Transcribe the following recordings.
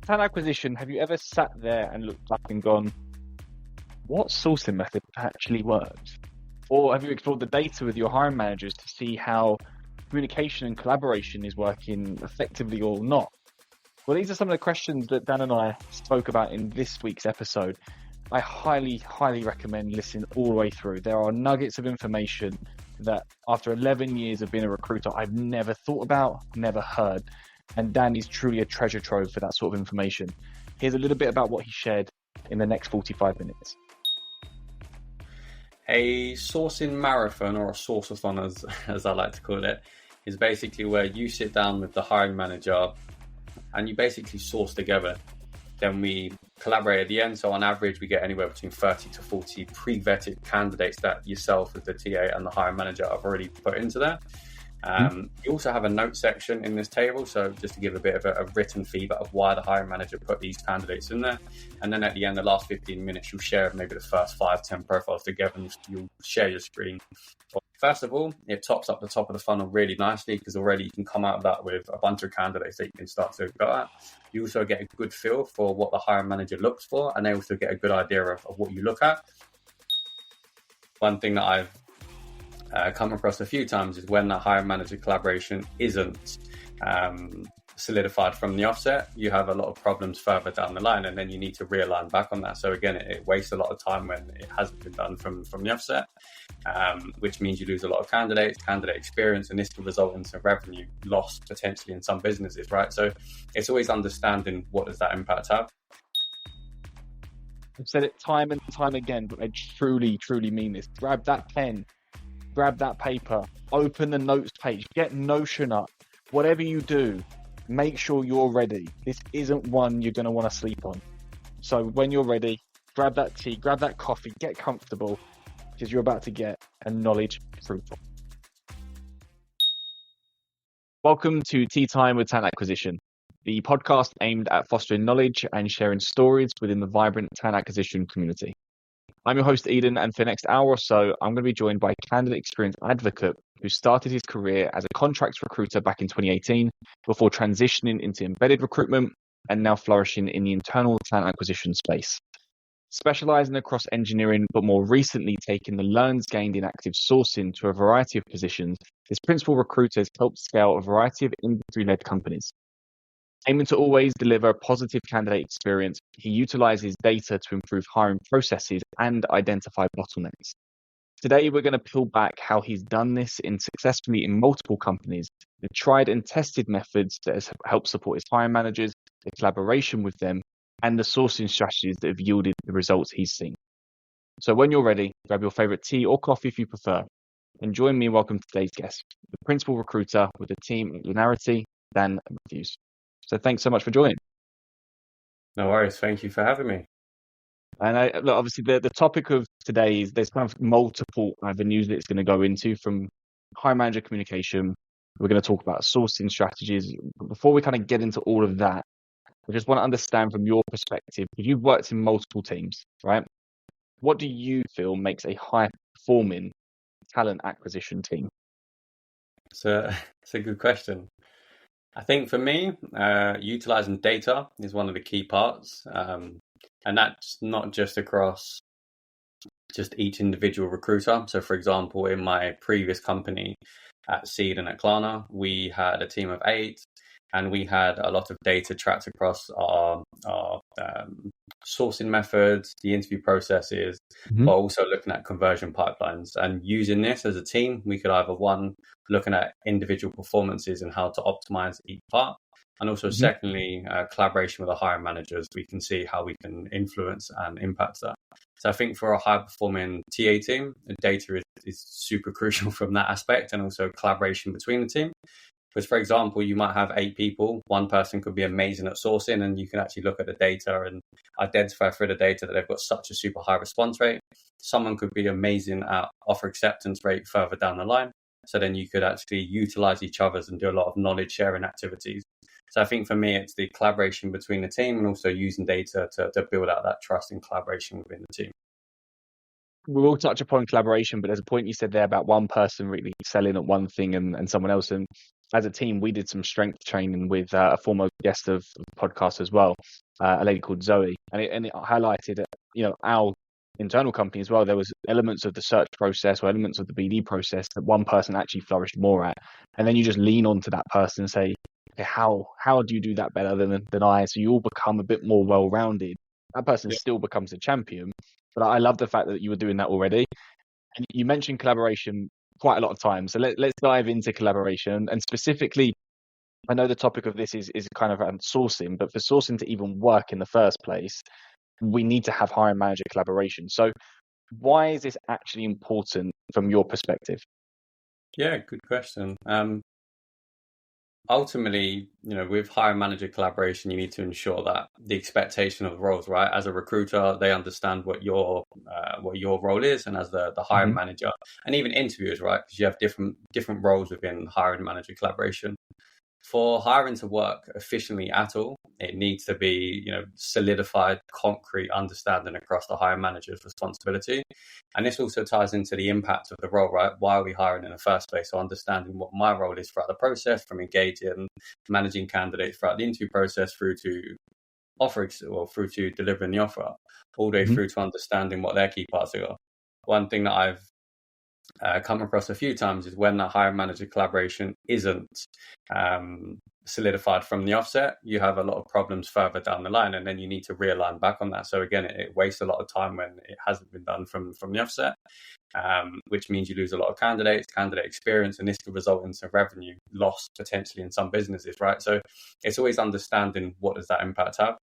talent acquisition, have you ever sat there and looked up and gone, what sourcing method actually works? Or have you explored the data with your hiring managers to see how communication and collaboration is working effectively or not? Well, these are some of the questions that Dan and I spoke about in this week's episode. I highly, highly recommend listening all the way through. There are nuggets of information that after 11 years of being a recruiter, I've never thought about, never heard. And Dan is truly a treasure trove for that sort of information. Here's a little bit about what he shared in the next 45 minutes. A sourcing marathon, or a source-a-thon as I like to call it, is basically where you sit down with the hiring manager and you basically source together. Then we collaborate at the end. So on average, we get anywhere between 30 to 40 pre-vetted candidates that yourself as the TA and the hiring manager have already put into there. You also have a note section in this table. So just to give a bit of a written feedback of why the hiring manager put these candidates in there. And then at the end, the last 15 minutes, you'll share maybe the first 5-10 profiles together and you'll share your screen. First of all, it tops up the top of the funnel really nicely because already you can come out of that with a bunch of candidates that you can start to go at. You also get a good feel for what the hiring manager looks for, and they also get a good idea of what you look at. One thing that I've come across a few times is when the hiring manager collaboration isn't solidified from the offset, you have a lot of problems further down the line, and then you need to realign back on that. So again, it wastes a lot of time when it hasn't been done from the offset, which means you lose a lot of candidate experience, and this can result in some revenue loss potentially in some businesses, right? So it's always understanding what does that impact have. I've said it time and time again, but I truly, truly mean this. Grab that pen, grab that paper, open the notes page, get Notion up. Whatever you do, make sure you're ready. This isn't one you're going to want to sleep on. So when you're ready, grab that tea, grab that coffee, get comfortable, because you're about to get a knowledge fruitful. Welcome to Tea Time with Talent Acquisition, the podcast aimed at fostering knowledge and sharing stories within the vibrant talent acquisition community. I'm your host, Eden, and for the next hour or so, I'm going to be joined by a candidate experience advocate who started his career as a contracts recruiter back in 2018 before transitioning into embedded recruitment and now flourishing in the internal talent acquisition space. Specializing across engineering, but more recently taking the learns gained in active sourcing to a variety of positions, this principal recruiter has helped scale a variety of industry-led companies. Aiming to always deliver a positive candidate experience, he utilizes data to improve hiring processes and identify bottlenecks. Today, we're going to peel back how he's done this successfully in multiple companies, the tried and tested methods that has helped support his hiring managers, the collaboration with them, and the sourcing strategies that have yielded the results he's seen. So when you're ready, grab your favorite tea or coffee if you prefer, and join me in welcoming today's guest, the principal recruiter with the team at Linearity, Dan Matthews. So thanks so much for joining. No worries. Thank you for having me. And look, obviously, the topic of today is there's kind of multiple avenues that it's going to go into, from hiring manager communication. We're going to talk about sourcing strategies. But before we kind of get into all of that, I just want to understand from your perspective, because you've worked in multiple teams, right? What do you feel makes a high-performing talent acquisition team? So it's a good question. I think for me, utilizing data is one of the key parts. And that's not just across just each individual recruiter. So for example, in my previous company at Seed and at Klarna, we had a team of 8 and we had a lot of data tracked across our sourcing methods, the interview processes, but also looking at conversion pipelines. And using this as a team, we could either looking at individual performances and how to optimize each part. And also, secondly, collaboration with the hiring managers, we can see how we can influence and impact that. So I think for a high-performing TA team, data is super crucial from that aspect, and also collaboration between the team. Because, for example, you might have 8 people. One person could be amazing at sourcing, and you can actually look at the data and identify through the data that they've got such a super high response rate. Someone could be amazing at offer acceptance rate further down the line. So then you could actually utilize each other's and do a lot of knowledge sharing activities. So I think for me, it's the collaboration between the team and also using data to build out that trust and collaboration within the team. We will touch upon collaboration, but there's a point you said there about one person really selling at one thing and someone else. And as a team, we did some strength training with a former guest of the podcast as well, a lady called Zoe, and it highlighted, our internal company as well. There was elements of the search process or elements of the BD process that one person actually flourished more at, and then you just lean onto that person and say, okay, how do you do that better than I? So you all become a bit more well-rounded. That person Yeah. still becomes a champion, but I love the fact that you were doing that already. And you mentioned collaboration quite a lot of times. So let's dive into collaboration. And specifically, I know the topic of this is kind of around sourcing, but for sourcing to even work in the first place, we need to have hiring manager collaboration. So why is this actually important from your perspective? Yeah, good question. Ultimately, with hiring manager collaboration, you need to ensure that the expectation of the roles, right? As a recruiter, they understand what your role is, and as the hiring Hmm. manager, and even interviewers, right? Because you have different roles within hiring manager collaboration. For hiring to work efficiently at all, it needs to be, solidified, concrete understanding across the hiring manager's responsibility. And this also ties into the impact of the role, right? Why are we hiring in the first place? So understanding what my role is throughout the process, from engaging, managing candidates throughout the interview process through to through to delivering the offer, all the way Hmm. through to understanding what their key parts are. One thing that I've come across a few times is when that hiring manager collaboration isn't solidified from the offset, you have a lot of problems further down the line, and then you need to realign back on that. So again, it wastes a lot of time when it hasn't been done from the offset, which means you lose a lot of candidate experience, and this could result in some revenue loss potentially in some businesses, right? So it's always understanding what does that impact have,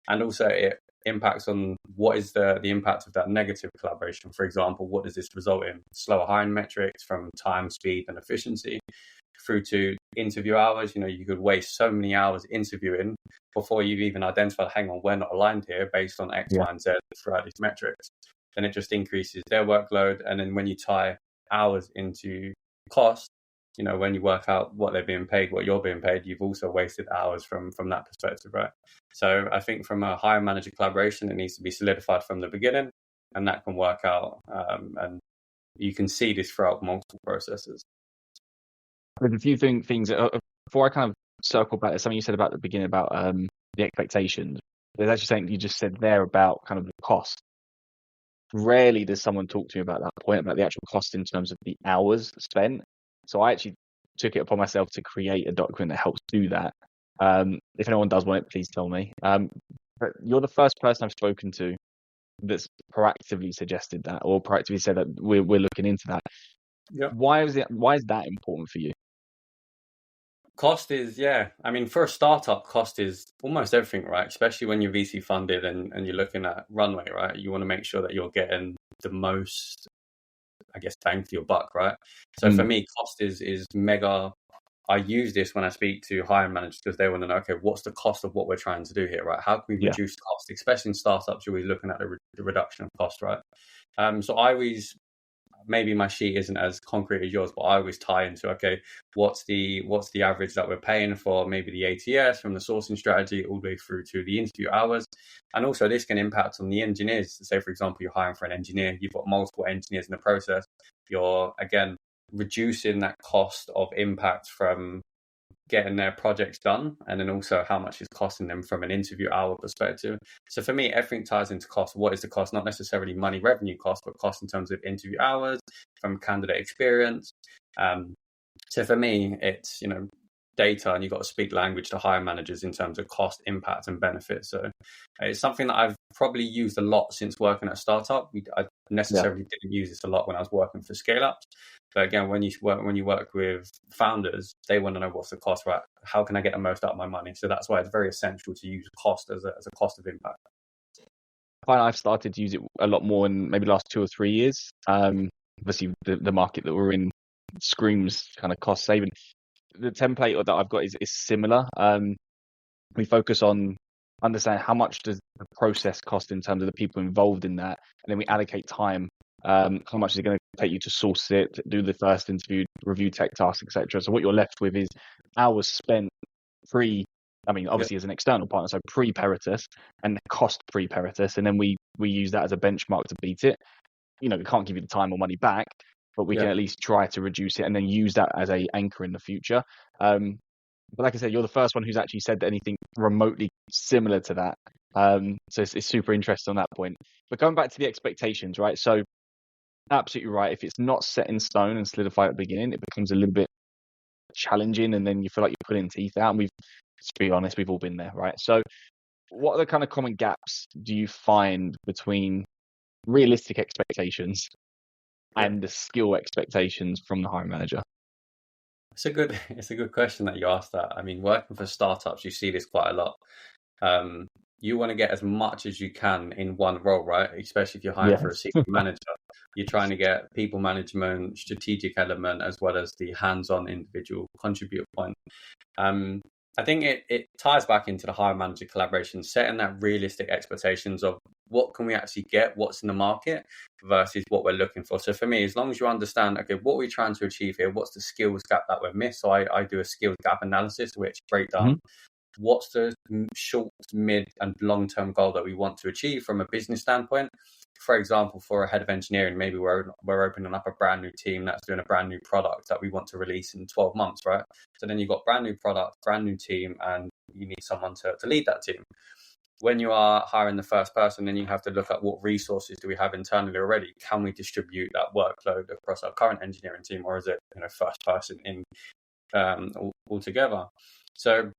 and also it impacts on what is the impact of that negative collaboration. For example, what does this result in? Slower hiring metrics from time, speed, and efficiency through to interview hours. You could waste so many hours interviewing before you've even identified, hang on, we're not aligned here based on X, Yeah. Y, and Z throughout these metrics. Then it just increases their workload. And then when you tie hours into cost, when you work out what they're being paid, what you're being paid, you've also wasted hours from that perspective, right? So I think from a hiring manager collaboration, it needs to be solidified from the beginning, and that can work out. And you can see this throughout multiple processes. There's a few things before I kind of circle back. There's something you said about the beginning about the expectations. There's actually something you just said there about kind of the cost. Rarely does someone talk to me about that point, about the actual cost in terms of the hours spent. So I actually took it upon myself to create a document that helps do that. If anyone does want it, please tell me. But you're the first person I've spoken to that's proactively suggested that, or proactively said that we're looking into that. Yeah. Why is that important for you? Cost is, yeah. I mean, for a startup, cost is almost everything, right? Especially when you're VC funded and you're looking at runway, right? You want to make sure that you're getting the most, I guess, bang for your buck, right? So for me, cost is mega. I use this when I speak to hiring managers because they want to know, okay, what's the cost of what we're trying to do here, right? How can we reduce cost? Especially in startups, you're always looking at the reduction of cost, right? So I always, maybe my sheet isn't as concrete as yours, but I always tie into, okay, what's the average that we're paying for maybe the ATS from the sourcing strategy all the way through to the interview hours. And also this can impact on the engineers. Say, for example, you're hiring for an engineer, you've got multiple engineers in the process. You're, again, reducing that cost of impact from getting their projects done, and then also how much is costing them from an interview hour perspective. So for me, everything ties into cost. What is the cost? Not necessarily money revenue cost, but cost in terms of interview hours, from candidate experience. So for me, it's data, and you've got to speak language to hiring managers in terms of cost, impact, and benefit. So it's something that I've probably used a lot since working at a startup. I necessarily didn't use this a lot when I was working for scale-ups. But again, when you work with founders, they want to know what's the cost, right? How can I get the most out of my money? So that's why it's very essential to use cost as a cost of impact. I've started to use it a lot more in maybe the last 2 or 3 years. Obviously, the market that we're in screams kind of cost saving. The template that I've got is similar. We focus on understanding how much does the process cost in terms of the people involved in that, and then we allocate time. How much is it going to take you to source it, do the first interview, review tech tasks, etc. So what you're left with is hours spent obviously as an external partner, so pre-Peritus and cost pre-Peritus, and then we use that as a benchmark to beat it. We can't give you the time or money back, but we can at least try to reduce it and then use that as a anchor in the future. But like I said, you're the first one who's actually said anything remotely similar to that. So it's super interesting on that point. But going back to the expectations, right? So absolutely right. If it's not set in stone and solidified at the beginning, it becomes a little bit challenging, and then you feel like you're pulling teeth out. And to be honest, we've all been there, right? So what are the kind of common gaps do you find between realistic expectations and the skill expectations from the hiring manager? It's a good question that you asked that. I mean, working for startups, you see this quite a lot. You want to get as much as you can in one role, right? Especially if you're hiring for a senior manager. You're trying to get people management, strategic element, as well as the hands-on individual contributor point. I think it ties back into the hiring manager collaboration, setting that realistic expectations of what can we actually get, what's in the market versus what we're looking for. So for me, as long as you understand, okay, what are we trying to achieve here? What's the skills gap that we've missed? So I do a skills gap analysis, which break down what's the short, mid, and long-term goal that we want to achieve from a business standpoint. For example, for a head of engineering, maybe we're opening up a brand new team that's doing a brand new product that we want to release in 12 months, right? So then you've got brand new product, brand new team, and you need someone to lead that team. When you are hiring the first person, then you have to look at what resources do we have internally already? Can we distribute that workload across our current engineering team, or is it first person in altogether? So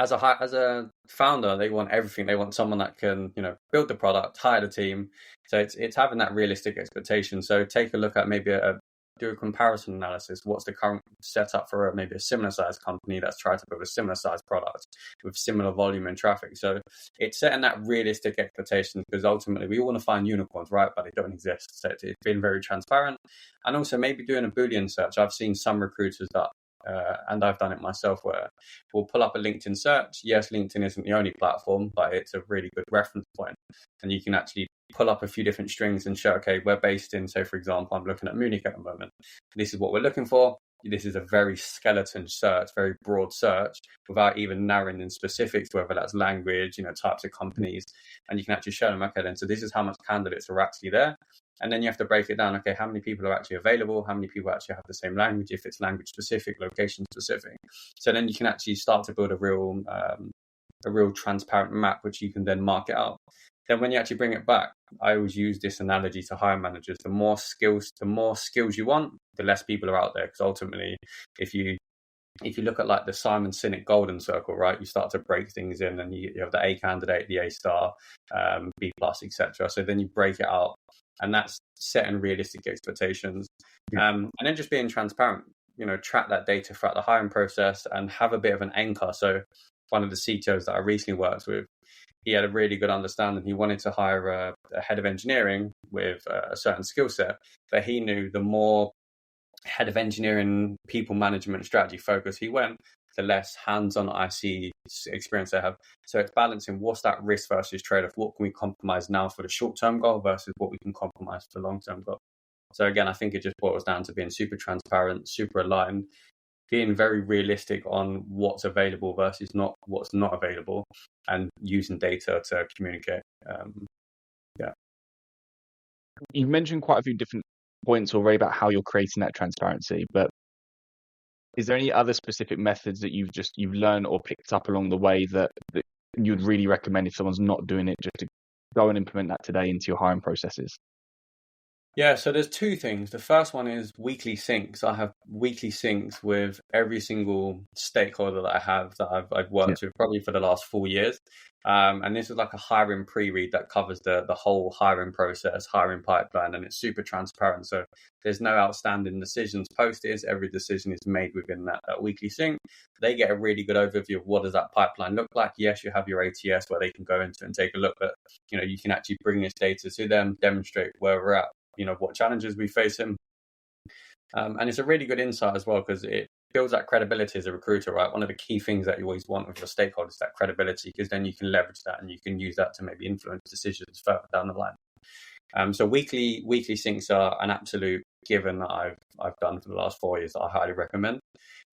as a founder, they want everything. They want someone that can, build the product, hire the team. So it's having that realistic expectation. So take a look at maybe do a comparison analysis. What's the current setup for maybe a similar sized company that's trying to build a similar sized product with similar volume and traffic? So it's setting that realistic expectation, because ultimately we all want to find unicorns, right? But they don't exist. So it's being very transparent, and also maybe doing a Boolean search. I've seen some recruiters that and I've done it myself, where we'll pull up a LinkedIn search. Yes, LinkedIn isn't the only platform, but it's a really good reference point. And you can actually pull up a few different strings and show, okay, we're based in, so for example, I'm looking at Munich at the moment. This is what we're looking for. This is a very skeleton search, very broad search, without even narrowing in specifics, whether that's language, types of companies. And you can actually show them, okay, then, so this is how much candidates are actually there. And then you have to break it down. Okay, how many people are actually available? How many people actually have the same language, if it's language specific, location specific? So then you can actually start to build a real transparent map, which you can then market out. Then when you actually bring it back, I always use this analogy to hiring managers. The more skills you want, the less people are out there. Because ultimately, if you look at like the Simon Sinek golden circle, right, you start to break things in, and you have the A candidate, the A star, B plus, etc. So then you break it out, and that's setting realistic expectations, and then just being transparent. Track that data throughout the hiring process and have a bit of an anchor. So one of the CTOs that I recently worked with, he had a really good understanding. He wanted to hire a head of engineering with a certain skill set, but he knew the more head of engineering, people management, strategy focus he went, the less hands-on IC experience they have. So it's balancing what's that risk versus trade-off. What can we compromise now for the short-term goal versus what we can compromise for the long-term goal? So again, I think it just boils down to being super transparent, super aligned, being very realistic on what's available versus what's not available, and using data to communicate. You've mentioned quite a few different points already about how you're creating that transparency, but is there any other specific methods that you've learned or picked up along the way that you'd really recommend if someone's not doing it, just to go and implement that today into your hiring processes? Yeah, so there's two things. The first one is weekly syncs. I have weekly syncs with every single stakeholder that I have, that I've worked with probably for the last 4 years. And this is like a hiring pre-read that covers the whole hiring process, hiring pipeline, and it's super transparent. So there's no outstanding decisions posted. Every decision is made within that weekly sync. They get a really good overview of what does that pipeline look like. Yes, you have your ATS where they can go into and take a look, but you can actually bring this data to them, demonstrate where we're at, what challenges we face him. And it's a really good insight as well, because it builds that credibility as a recruiter, right? One of the key things that you always want with your stakeholders is that credibility, because then you can leverage that and you can use that to maybe influence decisions further down the line. So weekly syncs are an absolute given that I've done for the last 4 years that I highly recommend.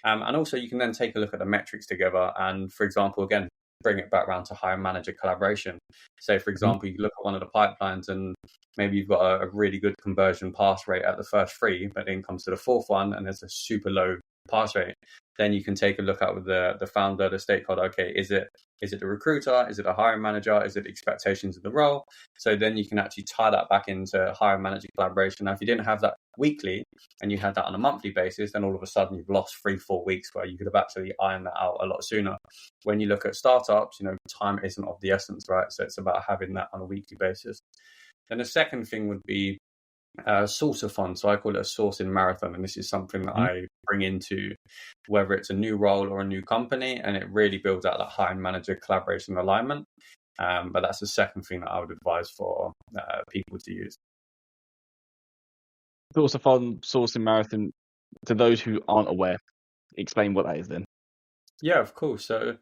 And also you can then take a look at the metrics together, and for example, again, bring it back around to hiring manager collaboration. So for example, you look at one of the pipelines and maybe you've got a really good conversion pass rate at the first 3, but then comes to the 4th one and there's a super low pass rate. Then you can take a look at with the founder, the stakeholder. Okay, is it the recruiter? Is it a hiring manager? Is it expectations of the role? So then you can actually tie that back into hiring manager collaboration. Now, if you didn't have that weekly and you had that on a monthly basis, then all of a sudden you've lost 3-4 weeks where you could have actually ironed that out a lot sooner. When you look at startups, time isn't of the essence, right? So it's about having that on a weekly basis. Then the second thing would be source-a-thon. So I call it a sourcing marathon, and this is something that I bring into whether it's a new role or a new company, and it really builds out that hiring manager collaboration alignment. But that's the second thing that I would advise for people to use. Source-a-thon, sourcing marathon. To those who aren't aware, explain what that is then. Yeah, of course. So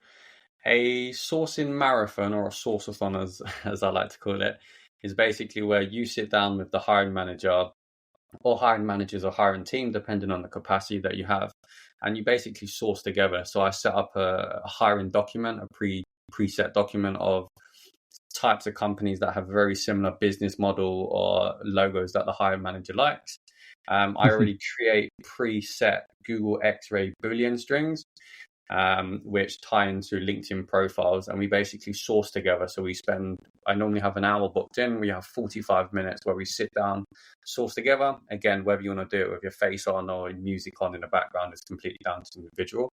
a sourcing marathon, or a source-a-thon as I like to call it, is basically where you sit down with the hiring manager or hiring managers or hiring team, depending on the capacity that you have, and you basically source together. So I set up a hiring document, a preset document of types of companies that have very similar business model or logos that the hiring manager likes. I already create preset Google X-ray Boolean strings, which tie into LinkedIn profiles, and we basically source together. So I normally have an hour booked in. We have 45 minutes where we sit down, source together. Again, whether you want to do it with your face on or music on in the background is completely down to the individual.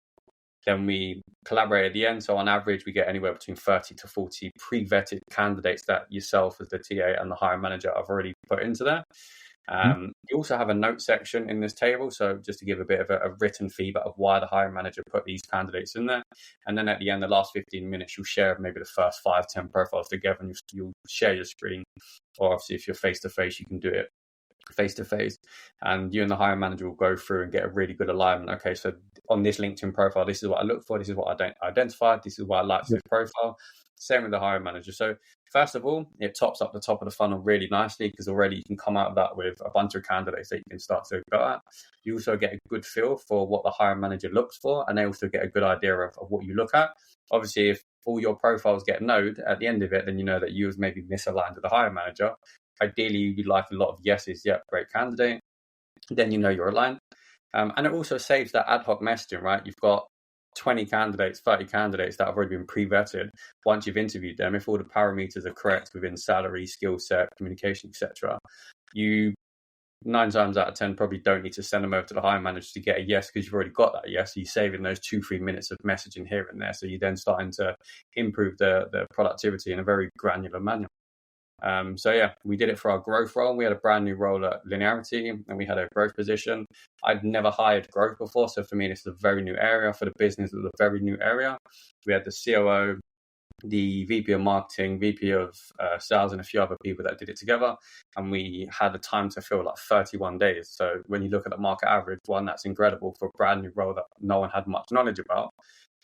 Then we collaborate at the end. So on average, we get anywhere between 30 to 40 pre-vetted candidates that yourself as the TA and the hiring manager have already put into there. You also have a note section in this table. So just to give a bit of a written feedback of why the hiring manager put these candidates in there. And then at the end, the last 15 minutes, you'll share maybe the first 5-10 profiles together, and you'll share your screen. Or obviously, if you're face-to-face, you can do it face-to-face. And you and the hiring manager will go through and get a really good alignment. Okay, so on this LinkedIn profile, this is what I look for. This is what I don't identify. This is what I like to this profile. Same with the hiring manager. So first of all, it tops up the top of the funnel really nicely, because already you can come out of that with a bunch of candidates that you can start to go at. You also get a good feel for what the hiring manager looks for, and they also get a good idea of what you look at. Obviously, if all your profiles get node at the end of it, then you know that you was maybe misaligned with the hiring manager. Ideally, you'd like a lot of yeses. Yep, great candidate. Then you know you're aligned. And it also saves that ad hoc messaging, right? You've got 20 candidates, 30 candidates that have already been pre-vetted. Once you've interviewed them, if all the parameters are correct within salary, skill set, communication, etc., you 9 times out of 10 probably don't need to send them over to the hiring manager to get a yes, because you've already got that yes. You're saving those 2-3 minutes of messaging here and there. So you're then starting to improve the productivity in a very granular manner. So yeah, we did it for our growth role. We had a brand new role at Linearity, and we had a growth position. I'd never hired growth before, so for me, this is a very new area. For the business, it was a very new area. We had the COO, the VP of marketing, VP of sales, and a few other people that did it together. And we had the time to fill like 31 days. So when you look at the market average, one, that's incredible for a brand new role that no one had much knowledge about.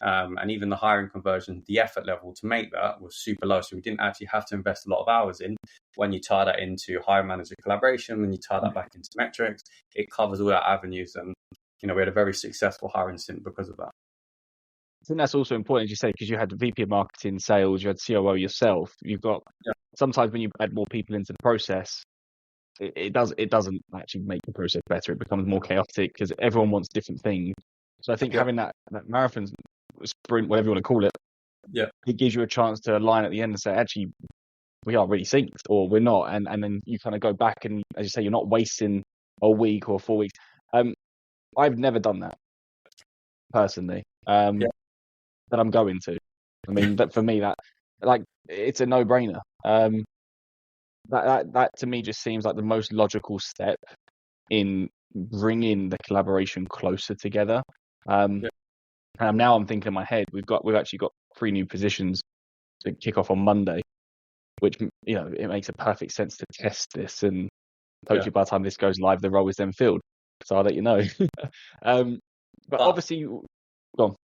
And even the hiring conversion, the effort level to make that was super low. So we didn't actually have to invest a lot of hours in. When you tie that into hiring manager collaboration, when you tie that back into metrics, it covers all our avenues. And, we had a very successful hiring stint because of that. I think that's also important, as you say, because you had the VP of marketing, sales, you had COO yourself. You've got sometimes when you add more people into the process, it doesn't actually make the process better. It becomes more chaotic because everyone wants different things. So I think having that marathon sprint, whatever you want to call it, it gives you a chance to align at the end and say, actually, we are really synced, or we're not, and then you kind of go back and, as you say, you're not wasting a week or 4 weeks. I've never done that personally, but I'm going to. I mean, that for me, that it's a no-brainer. That to me just seems like the most logical step in bringing the collaboration closer together. And now I'm thinking in my head, we've actually got 3 new positions to kick off on Monday, which, it makes a perfect sense to test this, and hopefully by the time this goes live, the role is then filled. So I'll let you know. But obviously, go on.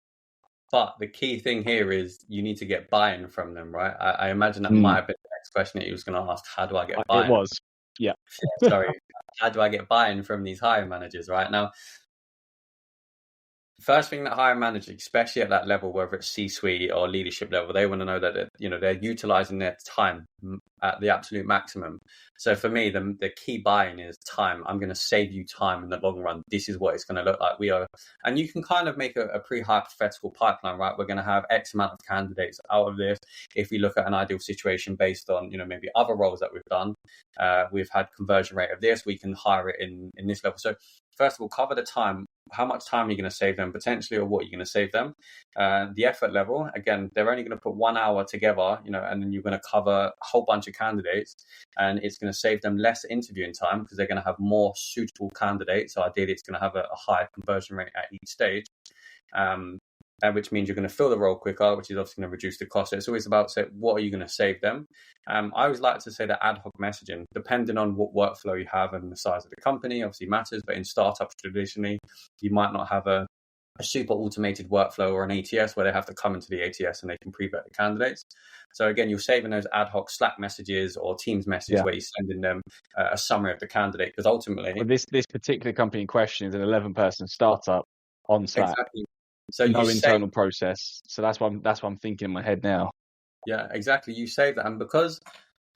But the key thing here is you need to get buy-in from them, right? I imagine that might have been the next question that you was going to ask. How do I get buy-in? It was, yeah. Sorry. How do I get buy-in from these hiring managers, right? Now, First thing that hiring managers, especially at that level, whether it's C-suite or leadership level, they want to know that they're utilizing their time at the absolute maximum. So for me, the key buying is time. I'm going to save you time in the long run. This is what it's going to look like. And you can kind of make a pre-hypothetical pipeline, right? We're going to have X amount of candidates out of this. If we look at an ideal situation based on maybe other roles that we've done, we've had conversion rate of this. We can hire it in this level. So first of all, cover the time. How much time are you going to save them potentially, or what are you going to save them? The effort level, again, they're only going to put 1 hour together, and then you're going to cover a whole bunch of candidates, and it's going to save them less interviewing time because they're going to have more suitable candidates. So ideally, it's going to have a higher conversion rate at each stage. Which means you're going to fill the role quicker, which is obviously going to reduce the cost. So it's always about what are you going to save them? I always like to say that ad hoc messaging, depending on what workflow you have and the size of the company, obviously matters. But in startups, traditionally, you might not have a super automated workflow or an ATS where they have to come into the ATS and they can pre-vet the candidates. So again, you're saving those ad hoc Slack messages or Teams messages where you're sending them a summary of the candidate, because ultimately... Well, this particular company in question is an 11-person startup on Slack. Exactly. So no internal process. So that's what I'm thinking in my head now. Yeah, exactly. You save that. And because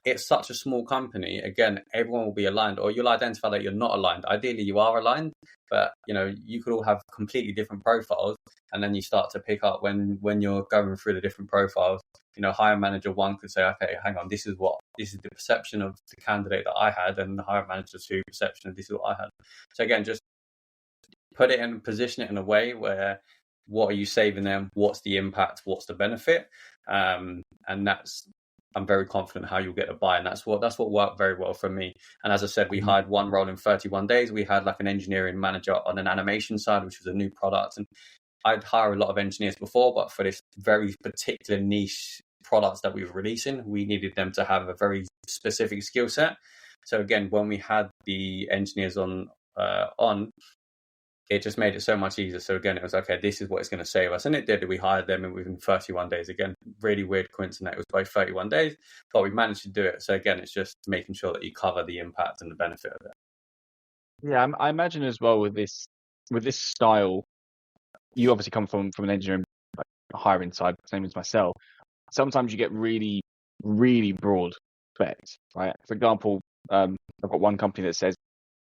it's such a small company, again, everyone will be aligned, or you'll identify that you're not aligned. Ideally, you are aligned, but you could all have completely different profiles. And then you start to pick up when you're going through the different profiles. Hiring manager one could say, okay, hang on, this is the perception of the candidate that I had, and the hiring manager two perception of this is what I had. So again, just position it in a way where, what are you saving them? What's the impact? What's the benefit? And I'm very confident how you'll get a buy. And that's what worked very well for me. And as I said, we hired one role in 31 days. We had like an engineering manager on an animation side, which was a new product. And I'd hire a lot of engineers before, but for this very particular niche products that we were releasing, we needed them to have a very specific skill set. So again, when we had the engineers on, it just made it so much easier. So again, it was, okay, this is what it's going to save us. And it did. We hired them within 31 days. Again, really weird coincidence. It was both 31 days, but we managed to do it. So again, it's just making sure that you cover the impact and the benefit of it. Yeah, I imagine as well with this style, you obviously come from an engineering hiring side, same as myself. Sometimes you get really, really broad specs, right? For example, I've got one company that says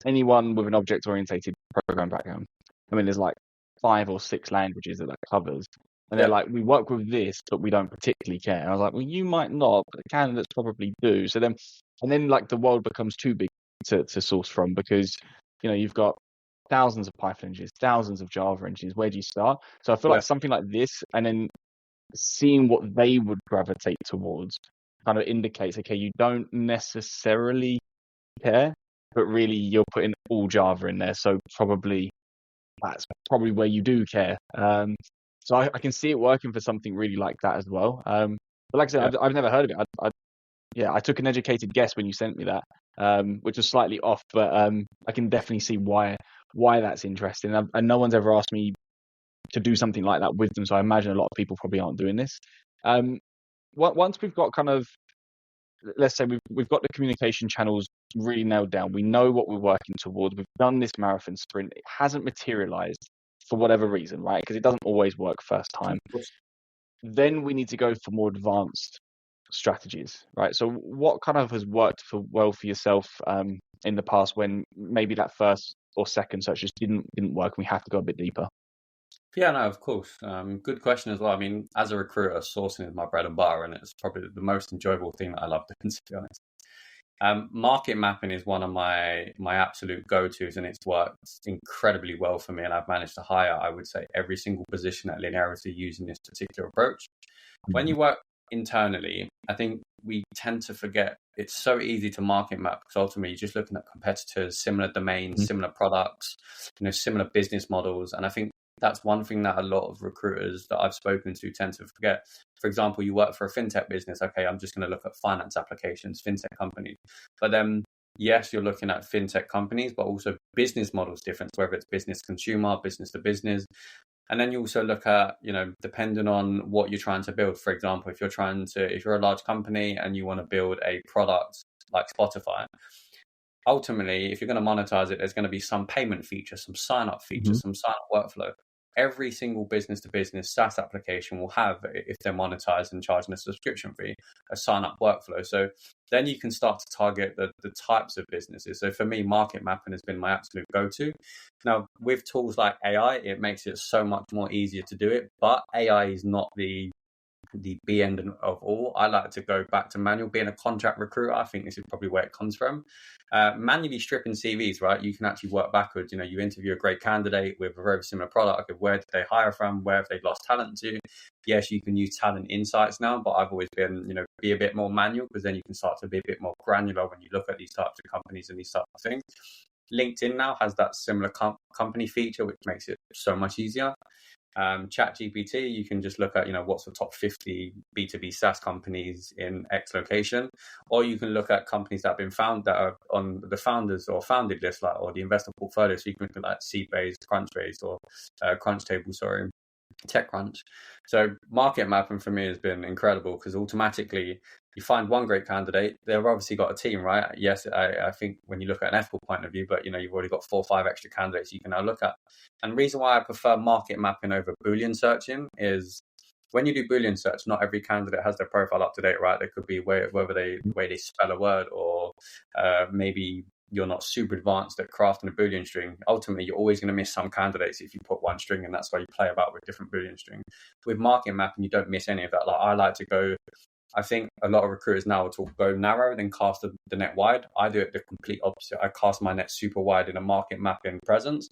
anyone with an object-oriented program background. I mean, there's like 5 or 6 languages that covers. And they're like, we work with this, but we don't particularly care. And I was like, well, you might not, but the candidates probably do. So then like the world becomes too big to source from, because, you've got thousands of Python engineers, thousands of Java engineers. Where do you start? So I feel like something like this, and then seeing what they would gravitate towards kind of indicates, okay, you don't necessarily care, but really you're putting all Java in there. So that's probably where you do care. So I can see it working for something really like that as well. But like I said, I've never heard of it. I took an educated guess when you sent me that, which was slightly off, but I can definitely see why that's interesting. And no one's ever asked me to do something like that with them. So I imagine a lot of people probably aren't doing this. Once we've got kind of, let's say we've got the communication channels really nailed down. We know what we're working towards. We've done this marathon sprint. It hasn't materialized for whatever reason, right? Because it doesn't always work first time. Then we need to go for more advanced strategies, right? So what kind of has worked well for yourself in the past when maybe that first or second search just didn't work and we have to go a bit deeper? Yeah, no, of course. Good question as well. I mean, as a recruiter, sourcing is my bread and butter, and it's probably the most enjoyable thing that I love doing, to be honest. Market mapping is one of my absolute go-tos, and it's worked incredibly well for me. And I've managed to hire, I would say, every single position at Linearity using this particular approach. When you work internally, I think we tend to forget it's so easy to market map, because ultimately you're just looking at competitors, similar domains, similar products, similar business models. And I think that's one thing that a lot of recruiters that I've spoken to tend to forget. For example, you work for a fintech business. Okay, I'm just going to look at finance applications, fintech companies. But then, yes, you're looking at fintech companies, but also business models different, whether it's business consumer, business to business. And then you also look at, depending on what you're trying to build. For example, if you're a large company and you want to build a product like Spotify, ultimately, if you're going to monetize it, there's going to be some payment feature, some sign-up feature, some sign-up workflow. every single business to business SaaS application will have, if they're monetized and charging a subscription fee, a sign up workflow. So then you can start to target the types of businesses. So for me, market mapping has been my absolute go-to. Now, with tools like AI, it makes it so much more easier to do it, but AI is not the B end of all. I like to go back to manual. Being a contract recruiter, I think this is probably where it comes from. Manually stripping CVs, right? You can actually work backwards. You interview a great candidate with a very similar product. Where did they hire from? Where have they lost talent to? Yes, you can use talent insights now, but I've always been, be a bit more manual, because then you can start to be a bit more granular when you look at these types of companies and these types of things. LinkedIn now has that similar company feature, which makes it so much easier. ChatGPT, you can just look at, what's the top 50 B2B SaaS companies in X location, or you can look at companies that have been found that are on the founders or founded list, or the investor portfolio. So you can look at Seedbase, Crunchbase, or Crunchtable, TechCrunch. So market mapping for me has been incredible, because automatically you find one great candidate. They've obviously got a team, right? Yes, I think when you look at an ethical point of view, but you've already got 4 or 5 extra candidates you can now look at. And the reason why I prefer market mapping over Boolean searching is, when you do Boolean search, not every candidate has their profile up to date, right? There could be whether the way they spell a word, or maybe you're not super advanced at crafting a Boolean string. Ultimately, you're always going to miss some candidates if you put one string, and that's why you play about with different Boolean strings. With market mapping, you don't miss any of that. I like to go, I think a lot of recruiters now will go narrow, then cast the net wide. I do it the complete opposite. I cast my net super wide in a market mapping presence.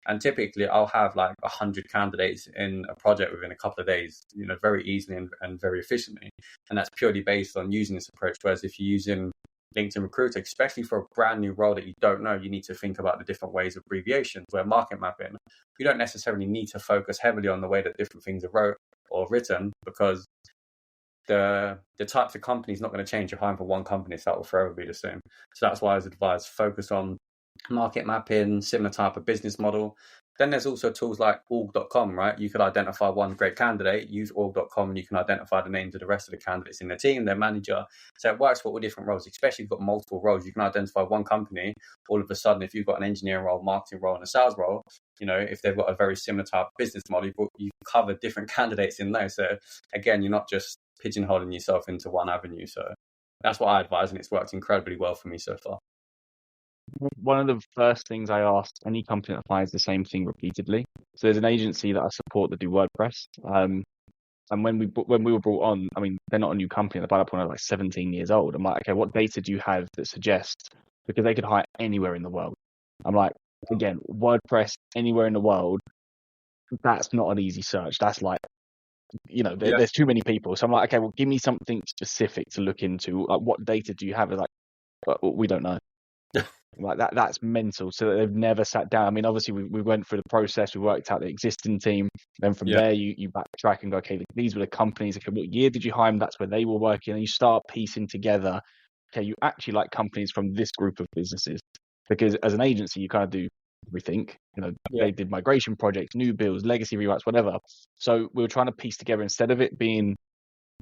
And typically I'll have 100 candidates in a project within a couple of days, very easily and very efficiently. And that's purely based on using this approach. Whereas if you're using LinkedIn Recruiter, especially for a brand new role that you don't know, you need to think about the different ways of abbreviations. Where market mapping, you don't necessarily need to focus heavily on the way that different things are wrote or written, because the types of companies not going to change. You're hiring for one company, so that will forever be the same. So that's why I was advised, focus on market mapping, similar type of business model. Then there's also tools like org.com, right? You could identify one great candidate, use org.com, and you can identify the names of the rest of the candidates in the team, their manager. So it works for all different roles, especially if you've got multiple roles. You can identify one company. All of a sudden, if you've got an engineering role, marketing role, and a sales role, if they've got a very similar type of business model, you cover different candidates in those. So again, you're not just pigeonholing yourself into one avenue. So that's what I advise, and it's worked incredibly well for me so far. One of the first things I ask any company that applies the same thing repeatedly. So there's an agency that I support that do WordPress. And when we were brought on, I mean, they're not a new company. They bought up when I was 17 years old. I'm like, okay, what data do you have that suggests, because they could hire anywhere in the world. I'm like, again, WordPress anywhere in the world, that's not an easy search. That's there's too many people. So I'm like, okay, well, give me something specific to look into. Like, what data do you have? It's like, we don't know. Like that's mental. So they've never sat down. I mean, obviously we went through the process. We worked out the existing team. Then from there, you backtrack and go, okay, these were the companies. Okay, what year did you hire them? That's where they were working. And you start piecing together, okay, you actually like companies from this group of businesses. Because as an agency, you kind of do everything. They did migration projects, new builds, legacy rewrites, whatever. So we were trying to piece together, instead of it being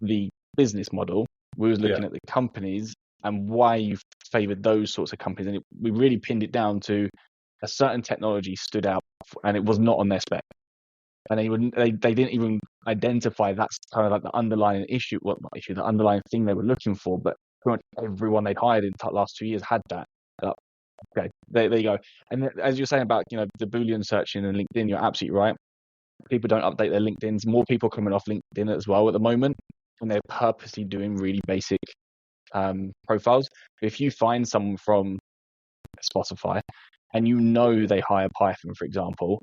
the business model, we was looking at the companies and why you favored those sorts of companies. And we really pinned it down to a certain technology stood out, and it was not on their spec. And they didn't even identify that's kind of like the underlying issue, the underlying thing they were looking for. But pretty much everyone they'd hired in the last 2 years had that. Okay, there you go. And as you're saying about the Boolean searching and LinkedIn, you're absolutely right. People don't update their LinkedIns. More people coming off LinkedIn as well at the moment, and they're purposely doing really basic profiles. If you find someone from Spotify and they hire Python, for example,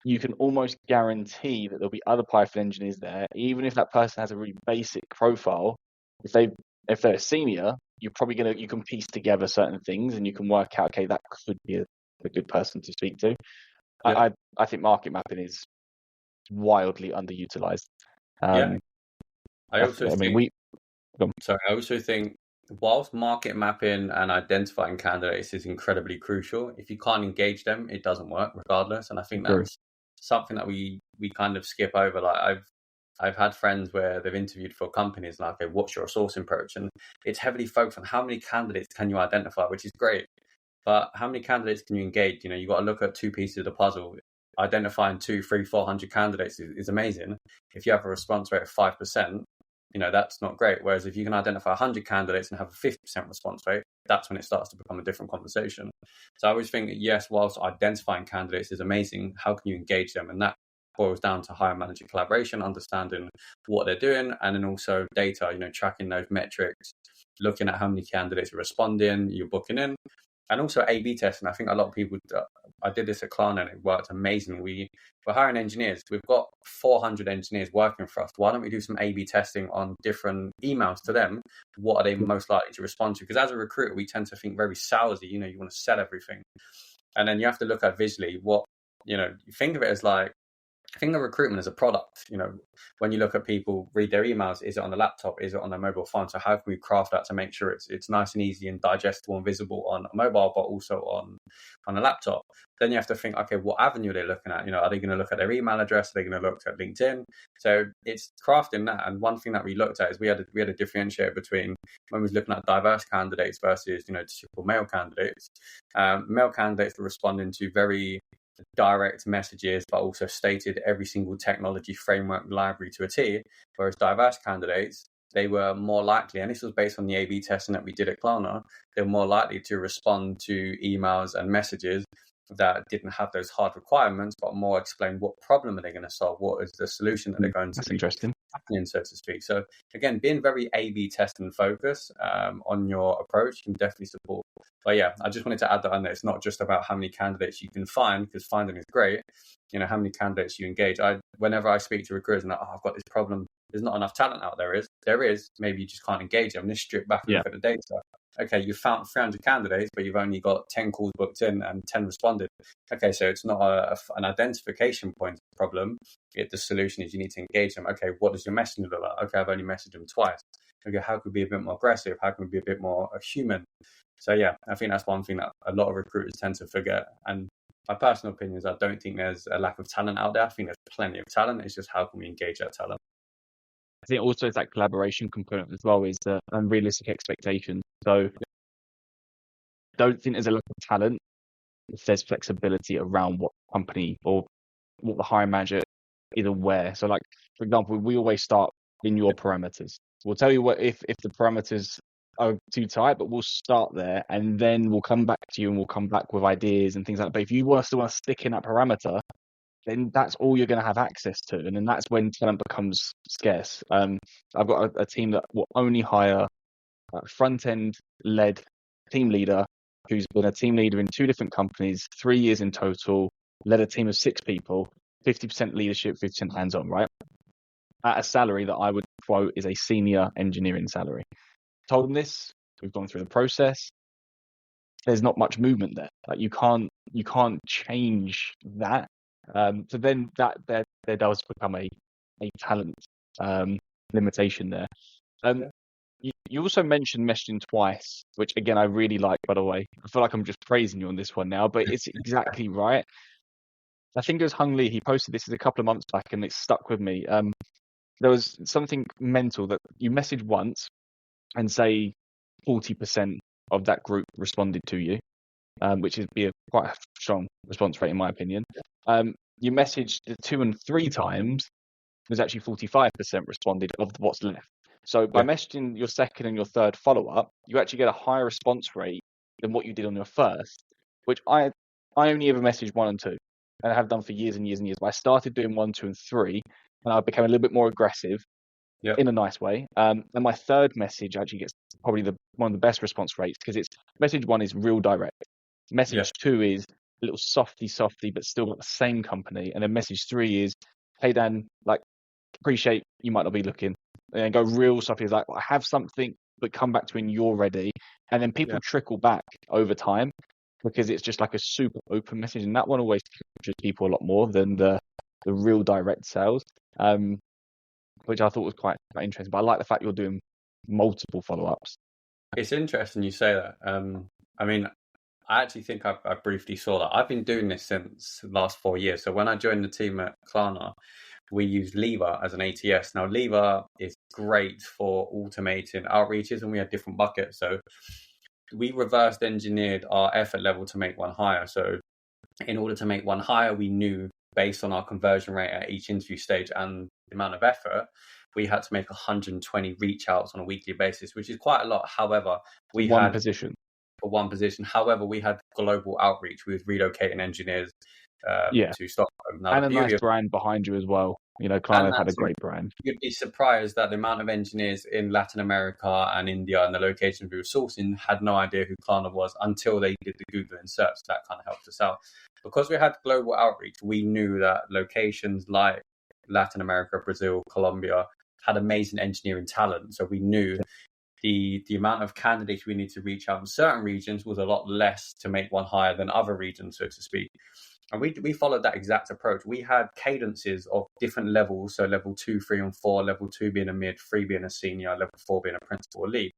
you can almost guarantee that there'll be other Python engineers there, even if that person has a really basic profile. If they're a senior, you can piece together certain things, and you can work out, okay, that could be a good person to speak to. I think market mapping is wildly underutilized. I also think whilst market mapping and identifying candidates is incredibly crucial, if you can't engage them, it doesn't work regardless. And I think that's something that we kind of skip over. Like I've had friends where they've interviewed for companies like, okay, what's your sourcing approach? And it's heavily focused on how many candidates can you identify, which is great. But how many candidates can you engage? You've got to look at 2 pieces of the puzzle. identifying 2, 3, 400 candidates is amazing. If you have a response rate of 5%, that's not great. Whereas if you can identify 100 candidates and have a 50% response rate, that's when it starts to become a different conversation. So I always think, yes, whilst identifying candidates is amazing, how can you engage them? And that boils down to hire manager collaboration, understanding what they're doing, and then also data, tracking those metrics, looking at how many candidates are responding, you're booking in, and also A/B testing. I think a lot of people, I did this at Klarna and it worked amazingly. We're hiring engineers. We've got 400 engineers working for us. Why don't we do some A/B testing on different emails to them? What are they most likely to respond to? Because as a recruiter, we tend to think very salesy. You want to sell everything. And then you have to look at visually what, you think of it as like, I think of recruitment as a product. When you look at people read their emails, is it on the laptop? Is it on their mobile phone? So how can we craft that to make sure it's nice and easy and digestible and visible on a mobile, but also on a laptop? Then you have to think, okay, what avenue are they looking at? Are they going to look at their email address? Are they going to look at LinkedIn? So it's crafting that. And one thing that we looked at is we had a differentiator between when we was looking at diverse candidates versus, typical male candidates. Male candidates were responding to very direct messages, but also stated every single technology framework library to a T, whereas diverse candidates, they were more likely, and this was based on the A/B testing that we did at Klarna, they were more likely to respond to emails and messages that didn't have those hard requirements, but more explain what problem are they going to solve, what is the solution that they're going to That's interesting. tackling, so to speak. So again, being very A/B test and focus on your approach can definitely support. But yeah, I just wanted to add that on there. It's not just about how many candidates you can find, because finding is great. How many candidates you engage. Whenever I speak to recruiters and I've got this problem, there's not enough talent out there. There is. Maybe you just can't engage them. Just strip back and look at the data. Okay, you found 300 candidates, but you've only got 10 calls booked in and 10 responded. Okay, so it's not an identification point problem. The solution is you need to engage them. Okay, what does your messaging look like? Okay, I've only messaged them twice. Okay, how can we be a bit more aggressive? How can we be a bit more human? So yeah, I think that's one thing that a lot of recruiters tend to forget. And my personal opinion is I don't think there's a lack of talent out there. I think there's plenty of talent. It's just how can we engage that talent? I think also it's that collaboration component as well, is the unrealistic expectations. So I don't think there's a lack of talent if there's flexibility around what company or what the hiring manager is aware. So like, for example, we always start in your parameters. We'll tell you what if the parameters are too tight, but we'll start there and then we'll come back to you and we'll come back with ideas and things like that. But if you still want to stick in that parameter, then that's all you're going to have access to. And then that's when talent becomes scarce. I've got a team that will only hire a front-end led team leader who's been a team leader in 2 different companies, 3 years in total, led a team of 6 people, 50% leadership, 50% hands-on, right? At a salary that I would quote is a senior engineering salary. Told them this, we've gone through the process. There's not much movement there. Like you can't change that. So then that there does become a talent limitation there. You also mentioned messaging twice, which again I really like, by the way. I feel like I'm just praising you on this one now, but it's exactly right. I think it was Hung Lee, he posted this a couple of months back and it stuck with me. There was something mental that you message once and say 40% of that group responded to you, which is quite a strong response rate in my opinion. You messaged 2 and 3 times, there's actually 45% responded of what's left. So by messaging your second and your third follow-up, you actually get a higher response rate than what you did on your first, which I only ever messaged 1 and 2, and I have done for years and years and years. But I started doing 1, 2, and 3, and I became a little bit more aggressive in a nice way. And my third message actually gets probably one of the best response rates, because it's message 1 is real direct. Message 2 is a little softy, but still got the same company. And then message 3 is, hey Dan, like, appreciate you might not be looking. And then go real softly, is like, I have something, but come back to when you're ready. And then people trickle back over time, because it's just like a super open message. And that one always captures people a lot more than the real direct sales, which I thought was quite interesting. But I like the fact you're doing multiple follow-ups. It's interesting you say that. I mean, I actually think I briefly saw that. I've been doing this since the last 4 years. So when I joined the team at Klarna, we use Lever as an ATS. Now, Lever is great for automating outreaches, and we had different buckets. So we reversed engineered our effort level to make one higher. So in order to make one higher, we knew based on our conversion rate at each interview stage and the amount of effort, we had to make 120 reach outs on a weekly basis, which is quite a lot. However, we One had position. for one position. However, we had global outreach. We was relocating engineers Yeah. to Stockholm. Now, And the a nice beauty of brand behind you as well. You know, and Klarna had a that's great brand. you'd be surprised that the amount of engineers in Latin America and India and the locations we were sourcing had no idea who Klarna was until they did the Googling search. That kind of helped us out. Because we had global outreach, we knew that locations like Latin America, Brazil, Colombia had amazing engineering talent. So we knew the amount of candidates we need to reach out in certain regions was a lot less to make one higher than other regions, so to speak. And we followed that exact approach. We had cadences of different levels, so level 2, 3, and 4, level 2 being a mid, 3 being a senior, level 4 being a principal or lead,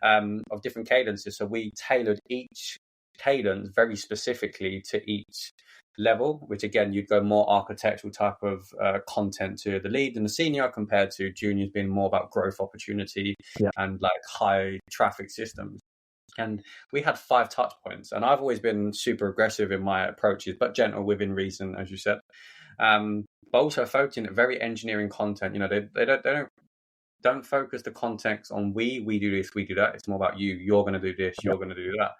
of different cadences. So we tailored each cadence very specifically to each level, which again, you'd go more architectural type of content to the lead and the senior compared to juniors being more about growth opportunity and like high traffic systems. And we had 5 touch points, and I've always been super aggressive in my approaches, but gentle within reason, as you said. But also focusing at very engineering content. You know, they don't focus the context on we do this, we do that. It's more about you. You're going to do this. You're going to do that.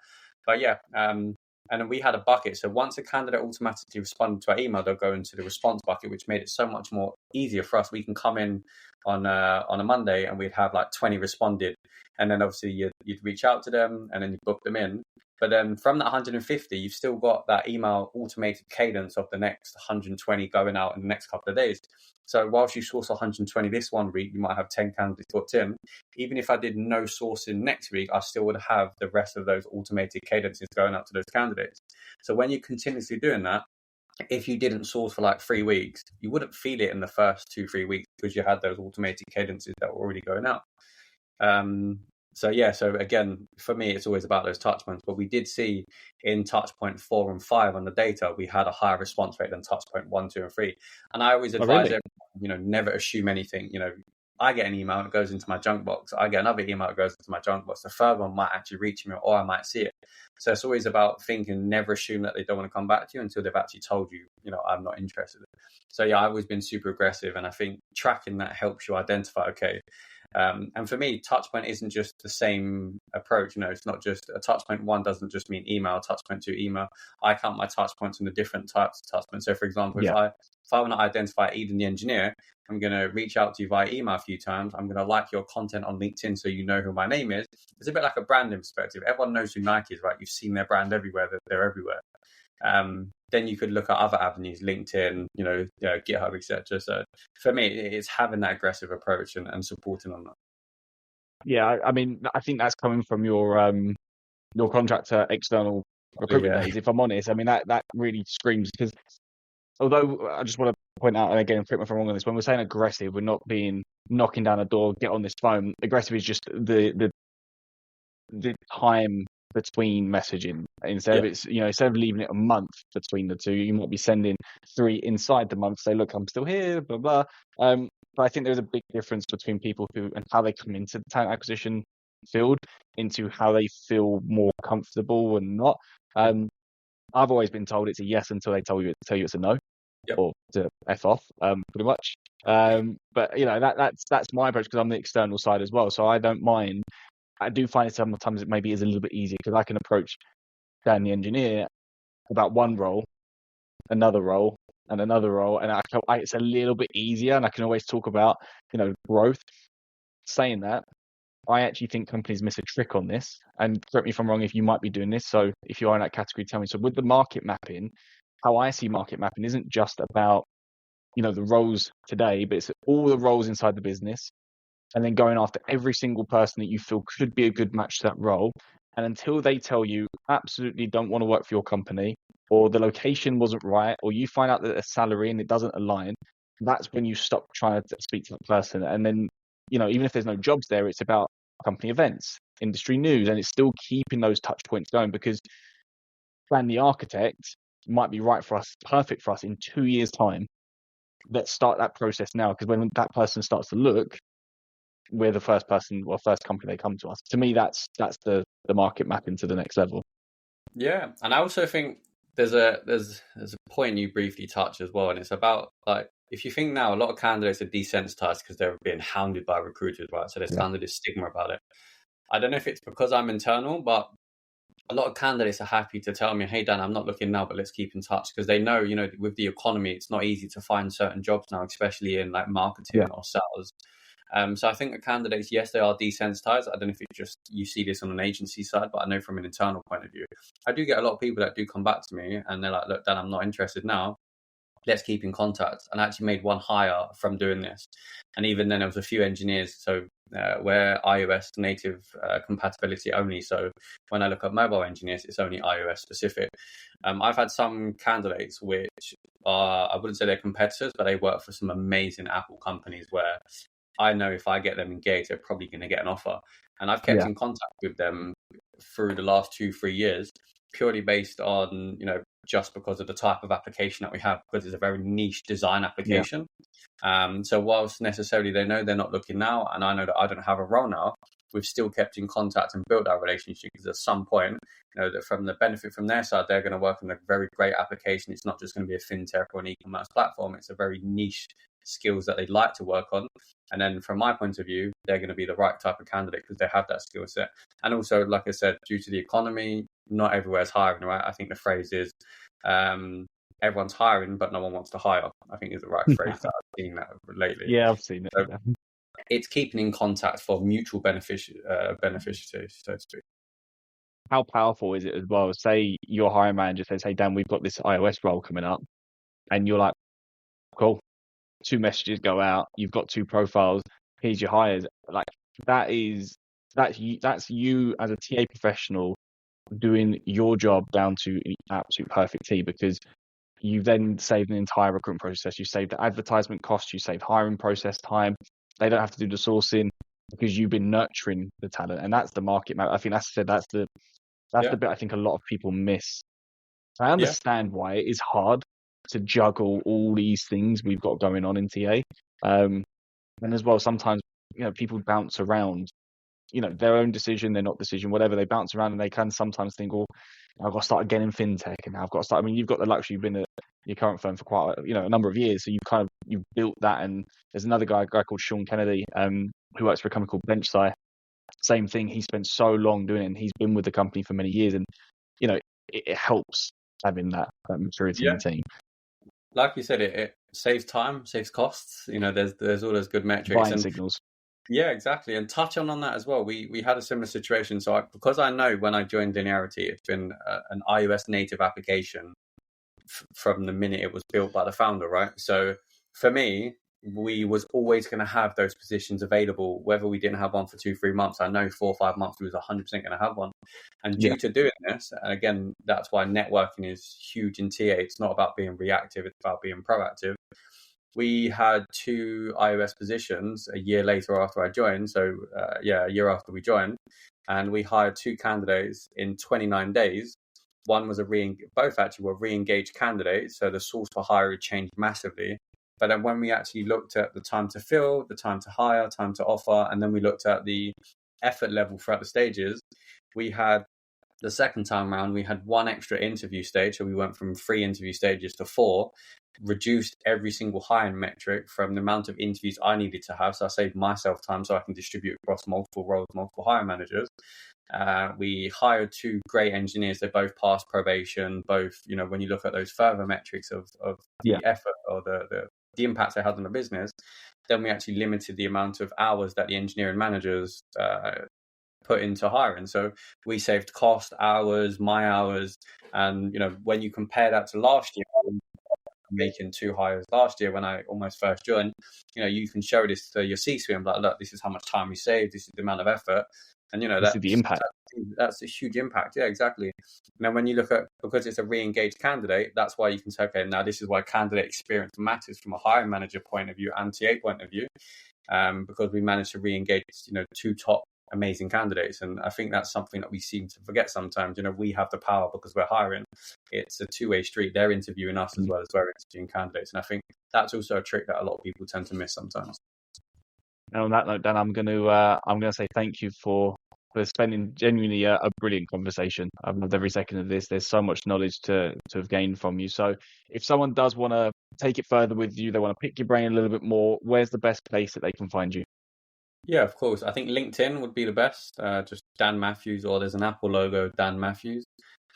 But yeah, and then we had a bucket. So once a candidate automatically responded to our email, they'll go into the response bucket, which made it so much more easier for us. We can come in on a Monday and we'd have like 20 responded. And then obviously you'd reach out to them and then you book them in. But then from that 150, you've still got that email automated cadence of the next 120 going out in the next couple of days. So whilst you source 120 this one week, you might have 10 candidates booked in. Even if I did no sourcing next week, I still would have the rest of those automated cadences going out to those candidates. So when you're continuously doing that, if you didn't source for like 3 weeks, you wouldn't feel it in the first 2-3 weeks because you had those automated cadences that were already going out. So again, for me, it's always about those touch points. But we did see in touch point 4 and 5 on the data, we had a higher response rate than touch point 1, 2, and 3. And I always advise everyone, never assume anything. I get an email, it goes into my junk box. I get another email, it goes into my junk box. The third one might actually reach me, or I might see it. So it's always about thinking, never assume that they don't want to come back to you until they've actually told you, I'm not interested. So yeah, I've always been super aggressive, and I think tracking that helps you identify, okay. And for me, touchpoint isn't just the same approach. It's not just a touchpoint 1 doesn't just mean email, touchpoint 2 email. I count my touchpoints in the different types of touchpoints. So for example, if I want to identify Eden the engineer, I'm going to reach out to you via email a few times. I'm going to like your content on LinkedIn so you know who my name is. It's a bit like a branding perspective. Everyone knows who Nike is, right? You've seen their brand everywhere. They're everywhere. Then you could look at other avenues, LinkedIn, GitHub, etc. So for me, it's having that aggressive approach and supporting on that. Yeah, I mean, I think that's coming from your contractor external recruitment days. If I'm honest, I mean that really screams, because although I just want to point out, and again, correct me if I'm wrong on this, when we're saying aggressive, we're not being knocking down a door, get on this phone. Aggressive is just the time between messaging. Instead of instead of leaving it a month between the two, you might be sending 3 inside the month, say, look, I'm still here, blah blah. But I think there's a big difference between people who and how they come into the talent acquisition field, into how they feel more comfortable and not. I've always been told it's a yes until they tell you it's a no, or to F off, pretty much. But that's my approach, because I'm the external side as well, so I don't mind. I do find it sometimes it maybe is a little bit easier, because I can approach Dan the engineer about one role, another role, and another role, and it's a little bit easier, and I can always talk about growth. Saying that, I actually think companies miss a trick on this, and correct me if I'm wrong if you might be doing this. So if you are in that category, tell me. So with the market mapping, how I see market mapping isn't just about the roles today, but it's all the roles inside the business, and then going after every single person that you feel could be a good match to that role. And until they tell you absolutely don't want to work for your company, or the location wasn't right, or you find out that a salary and it doesn't align, that's when you stop trying to speak to that person. And then, even if there's no jobs there, it's about company events, industry news, and it's still keeping those touch points going, because Plan the Architect might be right for us, perfect for us in 2 years' time. Let's start that process now, because when that person starts to look, we're the first person or first company they come to us. To me, that's the market mapping to the next level. Yeah, and I also think there's a point you briefly touch as well, and it's about like if you think now a lot of candidates are desensitized because they're being hounded by recruiters, right? So there's kind of this stigma about it. I don't know if it's because I'm internal, but a lot of candidates are happy to tell me, "Hey Dan, I'm not looking now, but let's keep in touch," because they know, with the economy, it's not easy to find certain jobs now, especially in like marketing or sales. So I think the candidates, yes, they are desensitized. I don't know if it's just you see this on an agency side, but I know from an internal point of view, I do get a lot of people that do come back to me and they're like, "Look, Dan, I'm not interested now. Let's keep in contact." And I actually made one hire from doing this. And even then, there was a few engineers. So we're iOS native compatibility only. So when I look at mobile engineers, it's only iOS specific. I've had some candidates which are, I wouldn't say they're competitors, but they work for some amazing Apple companies where I know if I get them engaged, they're probably going to get an offer. And I've kept in contact with them through the last 2-3 years, purely based on, just because of the type of application that we have, because it's a very niche design application. So whilst necessarily they know they're not looking now, and I know that I don't have a role now, we've still kept in contact and built that relationship, because at some point, that from the benefit from their side, they're going to work on a very great application. It's not just going to be a fintech or an e-commerce platform. It's a very niche skills that they'd like to work on. And then from my point of view, they're going to be the right type of candidate because they have that skill set. And also, like I said, due to the economy, not everywhere's hiring, right? I think the phrase is everyone's hiring, but no one wants to hire, I think is the right phrase that I've seen that lately. Yeah, I've seen it. So it's keeping in contact for mutual beneficiary, so to speak. How powerful is it as well? Say your hiring manager says, "Hey Dan, we've got this iOS role coming up," and you're like, "Cool." 2 messages go out. You've got 2 profiles. Here's your hires. Like that's you as a TA professional doing your job down to an absolute perfect T, because you then saved an entire recruitment process. You saved the advertisement costs. You saved hiring process time. They don't have to do the sourcing because you've been nurturing the talent, and that's the market map. I think that's the bit I think a lot of people miss. I understand why it is hard to juggle all these things we've got going on in TA, and as well sometimes people bounce around. Their own decision, their not decision, whatever, they bounce around, and they can sometimes think, "Oh, I've got to start again in fintech, and I've got to start." I mean, you've got the luxury, you've been at your current firm for quite a number of years, so you've built that. And there's another guy called Sean Kennedy, who works for a company called BenchSci. Same thing. He spent so long doing it, and he's been with the company for many years, and it helps having that maturity in the team. Like you said, it saves time, saves costs. There's all those good metrics Buying signals. Yeah, exactly. And touch on that as well. We had a similar situation. So because I know when I joined Linearity, it's been an iOS native application from the minute it was built by the founder, right? So for me, we was always going to have those positions available, whether we didn't have one for 2-3 months. I know 4 or 5 months we was 100% going to have one. And due to doing this, and again, that's why networking is huge in TA. It's not about being reactive, it's about being proactive. We had 2 iOS positions a year later after I joined. So a year after we joined, and we hired 2 candidates in 29 days. One was both actually were re-engaged candidates. So the source for hire changed massively. But then when we actually looked at the time to fill, the time to hire, time to offer, and then we looked at the effort level throughout the stages, we had the second time around, we had 1 extra interview stage. So we went from 3 interview stages to 4, reduced every single hiring metric from the amount of interviews I needed to have. So I saved myself time so I can distribute across multiple roles, multiple hiring managers. We hired 2 great engineers. They both passed probation. Both, when you look at those further metrics of the effort or the impact they had on the business, then we actually limited the amount of hours that the engineering managers put into hiring. So we saved cost, hours, my hours. And, when you compare that to last year, making 2 hires last year when I almost first joined, you can show this to your C-suite and be like, "Look, this is how much time we saved. This is the amount of effort." And, that's the impact. That's a huge impact. Yeah, exactly. Now, when you look at, because it's a re-engaged candidate, that's why you can say, okay, now this is why candidate experience matters from a hiring manager point of view and TA point of view, because we managed to re-engage, 2 top amazing candidates. And I think that's something that we seem to forget sometimes. We have the power because we're hiring. It's a 2-way street. They're interviewing us as well as we're interviewing candidates. And I think that's also a trick that a lot of people tend to miss sometimes. And on that note, Dan, I'm going to say thank you for for spending genuinely a brilliant conversation. I've loved every second of this. There's so much knowledge to have gained from you. So if someone does want to take it further with you, they want to pick your brain a little bit more, where's the best place that they can find you? Yeah, of course. I think LinkedIn would be the best. Just Dan Matthews, or there's an Apple logo, Dan Matthews.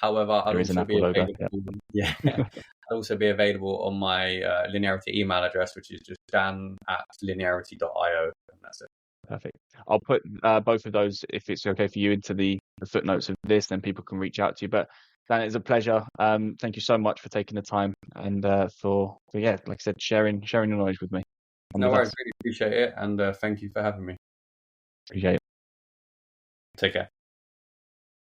However, I'd There is an also be Apple logo. available. Yeah, I'd also be available on my Linearity email address, which is just dan@linearity.io, and that's it. Perfect. I'll put both of those, if it's okay for you, into the footnotes of this, then people can reach out to you. But Dan, it's a pleasure. Thank you so much for taking the time and for yeah, like I said, sharing your knowledge with me and No with worries, us. really appreciate it, and thank you for having me. Appreciate it. Take care.